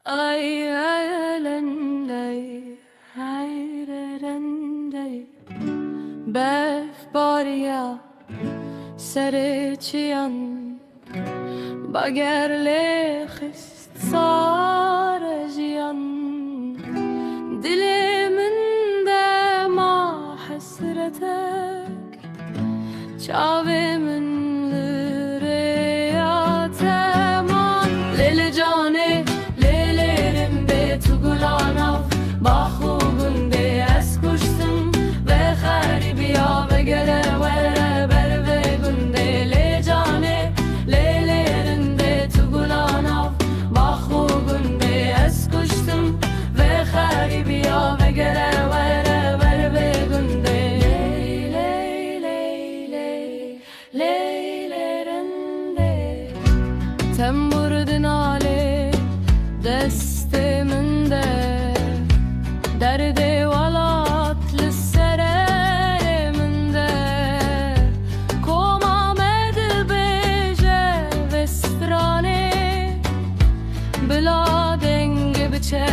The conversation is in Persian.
Ay ayalendey, ayrelendey, bev barya serçiyan, bagerle xist sarjiyan, diliminde ma hasretek, çavimin lireyatman, lele cane. باخوگنده از کشتم و خریبیا و گله وره بر بگنده لی جانه لی لیرنده تو گلاناف باخوگنده از کشتم و خریبیا و گله وره بر بگنده لی لی لی لی لی لیرنده تم بردن آله دست من ده درد ولات للسرر من ده كوم آمد بجه وسترانه بلا دنگ بچه